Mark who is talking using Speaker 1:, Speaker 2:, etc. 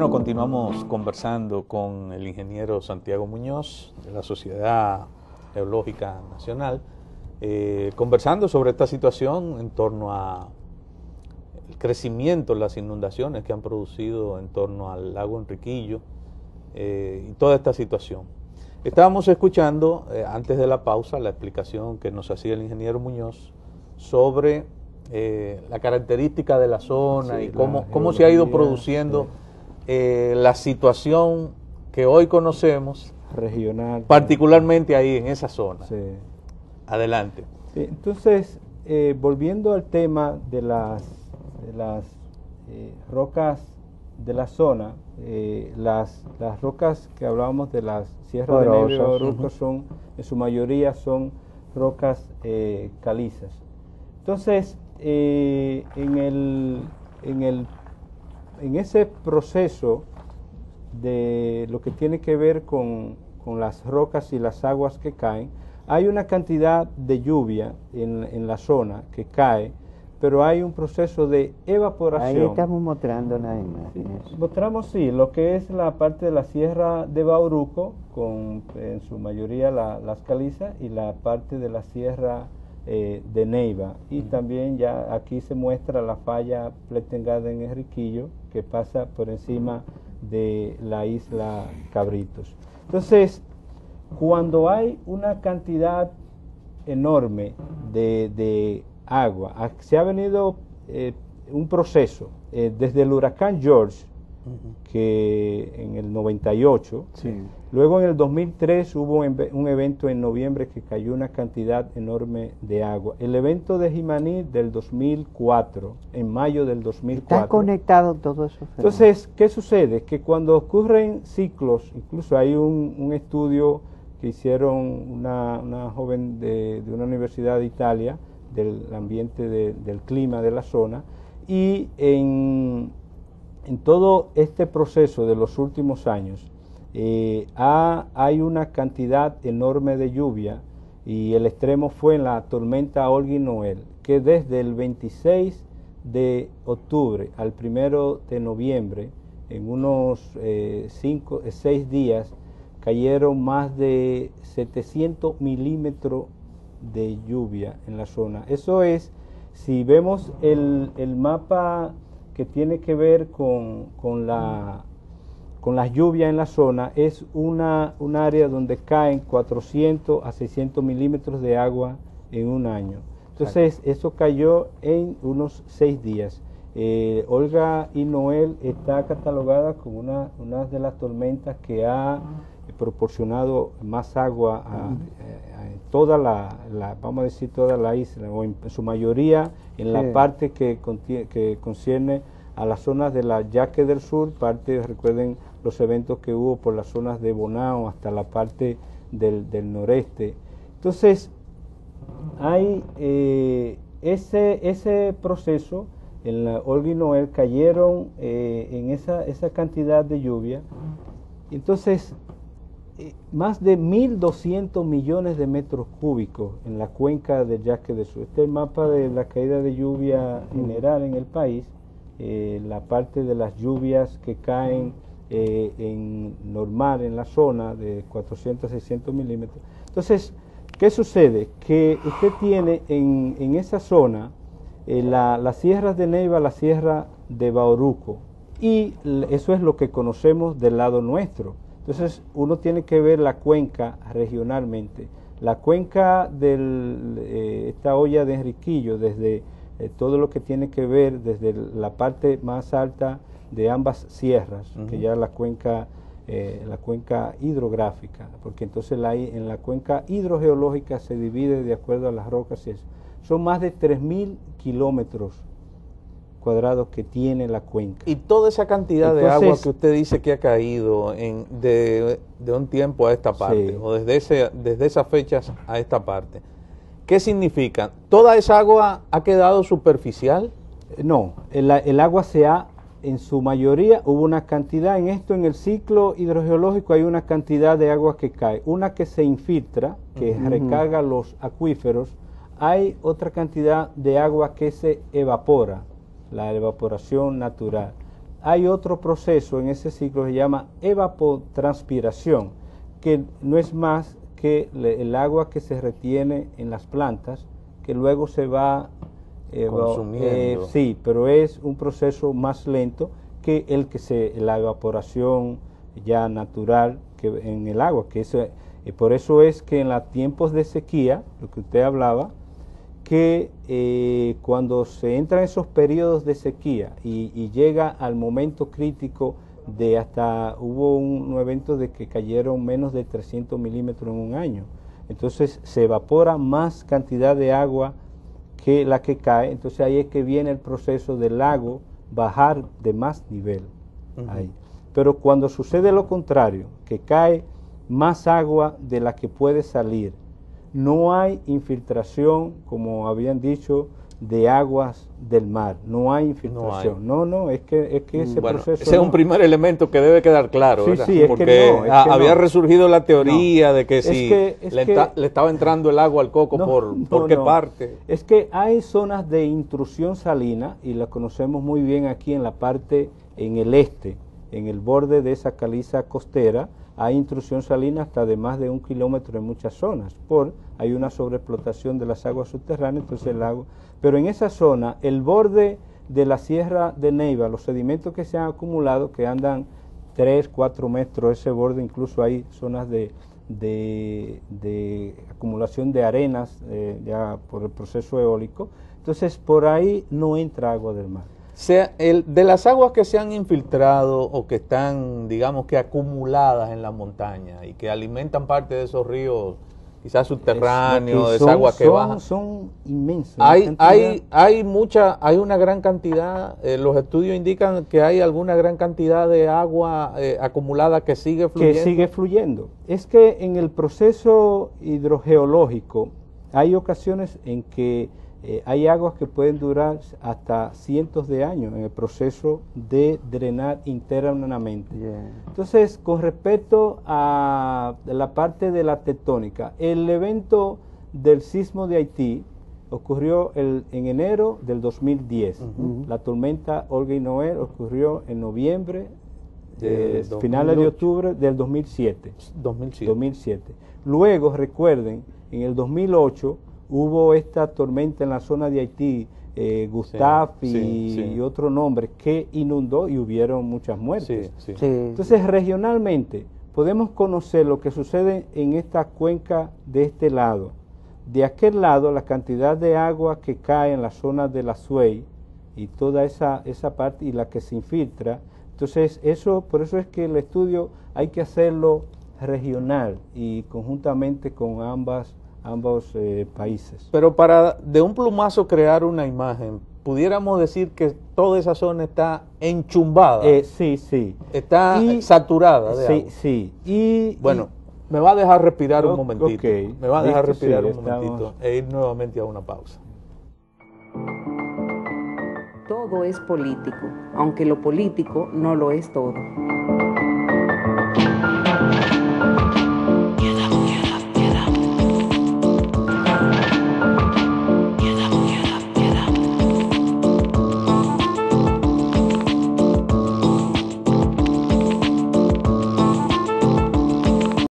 Speaker 1: Bueno, continuamos conversando con el ingeniero Santiago Muñoz de la Sociedad Geológica Nacional, conversando sobre esta situación en torno a el crecimiento, las inundaciones que han producido en torno al lago Enriquillo y toda esta situación. Estábamos escuchando antes de la pausa la explicación que nos hacía el ingeniero Muñoz sobre la característica de la zona, sí, y cómo se ha ido produciendo, sí, la situación que hoy conocemos regional, particularmente ahí en esa zona. Sí. Adelante.
Speaker 2: Sí, entonces, volviendo al tema de las rocas de la zona, las rocas que hablábamos de las sierras de Neiva y Bauruco son, en su mayoría son rocas calizas. Entonces, en ese proceso de lo que tiene que ver con las rocas y las aguas que caen, hay una cantidad de lluvia en la zona que cae, pero hay un proceso de evaporación.
Speaker 3: Ahí estamos mostrando las imágenes.
Speaker 2: Sí, mostramos, sí, lo que es la parte de la sierra de Bauruco, con en su mayoría las calizas, y la parte de la sierra de Neiva, y también ya aquí se muestra la falla Plettengarden en Enriquillo, que pasa por encima de la isla Cabritos. Entonces, cuando hay una cantidad enorme de agua, se ha venido un proceso desde el huracán George, que en el 98, sí. Luego en el 2003 hubo un evento en noviembre que cayó una cantidad enorme de agua. El evento de Jimaní del 2004, en mayo del 2004.
Speaker 3: Está conectado todo eso.
Speaker 2: Entonces, ¿qué sucede? Que cuando ocurren ciclos, incluso hay un estudio que hicieron una joven de una universidad de Italia, del ambiente del clima de la zona, y en todo este proceso de los últimos años hay una cantidad enorme de lluvia, y el extremo fue en la tormenta Olga y Noel, que desde el 26 de octubre al 1 de noviembre, en unos 6 días, cayeron más de 700 milímetros de lluvia en la zona. Eso es, si vemos el mapa que tiene que ver con las lluvias en la zona, es un área donde caen 400 a 600 milímetros de agua en un año. Entonces, eso cayó en unos 6 días. Olga y Noel está catalogada como una de las tormentas que ha proporcionado más agua a toda vamos a decir, toda la isla, o en su mayoría en la parte que concierne a las zonas de la Yaque del Sur, recuerden los eventos que hubo por las zonas de Bonao hasta la parte del noreste. Entonces, hay ese proceso. En la Olga y Noel cayeron en esa cantidad de lluvia. Entonces, más de 1.200 millones de metros cúbicos en la cuenca del Yaque del Sur. Este es el mapa de la caída de lluvia general en el país, la parte de las lluvias que caen normal en la zona de 400 a 600 milímetros. Entonces, ¿qué sucede? Que usted tiene en esa zona las sierras de Neiva, la sierra de Bauruco, y eso es lo que conocemos del lado nuestro. Entonces, uno tiene que ver la cuenca regionalmente. La cuenca de esta olla de Enriquillo, desde todo lo que tiene que ver desde la parte más alta de ambas sierras, que ya la cuenca hidrográfica, porque entonces en la cuenca hidrogeológica se divide de acuerdo a las rocas y eso. Son más de 3.000 kilómetros cuadrados que tiene la cuenca.
Speaker 1: Y toda esa cantidad de agua que usted dice que ha caído de un tiempo a esta parte, sí, o desde esas fechas a esta parte, ¿qué significa? ¿Toda esa agua ha quedado superficial?
Speaker 2: No, el agua en su mayoría, hubo una cantidad, en el ciclo hidrogeológico hay una cantidad de agua que cae, una que se infiltra, que recarga los acuíferos, hay otra cantidad de agua que se evapora, la evaporación natural. hay otro proceso en ese ciclo que se llama evapotranspiración, que no es más que el agua que se retiene en las plantas, que luego se va
Speaker 1: consumiendo.
Speaker 2: Sí, pero es un proceso más lento que la evaporación ya natural que en el agua, por eso es que en los tiempos de sequía, lo que usted hablaba, que cuando se entra en esos periodos de sequía y llega al momento crítico hubo un evento de que cayeron menos de 300 milímetros en un año, entonces se evapora más cantidad de agua que la que cae, entonces ahí es que viene el proceso del lago bajar de más nivel. Ahí. Pero cuando sucede lo contrario, que cae más agua de la que puede salir, no hay infiltración, como habían dicho, de aguas del mar, no hay infiltración. No, es que ese proceso...
Speaker 1: Ese es un primer elemento que debe quedar claro, ¿verdad?
Speaker 2: Sí,
Speaker 1: porque había resurgido la teoría de que le estaba entrando el agua al coco por qué parte.
Speaker 2: Es que hay zonas de intrusión salina, y las conocemos muy bien aquí en la parte, en el este, en el borde de esa caliza costera, hay intrusión salina hasta de más de 1 kilómetro en muchas zonas, hay una sobreexplotación de las aguas subterráneas, entonces el agua... Pero en esa zona, el borde de la Sierra de Neiva, los sedimentos que se han acumulado, que andan 3, 4 metros, ese borde, incluso hay zonas de acumulación de arenas ya por el proceso eólico, entonces por ahí no entra agua del mar.
Speaker 1: De las aguas que se han infiltrado o que están, digamos que acumuladas en la montaña y que alimentan parte de esos ríos, quizás subterráneos, de esa agua que baja.
Speaker 2: Son inmensos.
Speaker 1: Hay una gran cantidad, los estudios indican que hay alguna gran cantidad de agua acumulada que sigue fluyendo.
Speaker 2: Que sigue fluyendo. Es que en el proceso hidrogeológico hay ocasiones en que hay aguas que pueden durar hasta cientos de años en el proceso de drenar internamente. Entonces, con respecto a la parte de la tectónica, el evento del sismo de Haití ocurrió en enero del 2010. La tormenta Olga y Noel ocurrió en noviembre, finales de octubre del 2007. 2007. Luego, recuerden, en el 2008 hubo esta tormenta en la zona de Haití, Gustave y otro nombre, que inundó y hubieron muchas muertes. Entonces, regionalmente, podemos conocer lo que sucede en esta cuenca de este lado. De aquel lado, la cantidad de agua que cae en la zona de la Suey y toda esa parte y la que se infiltra. Entonces, por eso es que el estudio hay que hacerlo regional y conjuntamente con ambos países.
Speaker 1: Pero para de un plumazo crear una imagen, pudiéramos decir que toda esa zona está enchumbada.
Speaker 2: Sí.
Speaker 1: Está saturada de agua.
Speaker 2: Sí.
Speaker 1: Bueno, me va a dejar respirar un momentito.
Speaker 2: Okay.
Speaker 1: Me va a dejar respirar un momentito e ir nuevamente a una pausa.
Speaker 4: Todo es político, aunque lo político no lo es todo.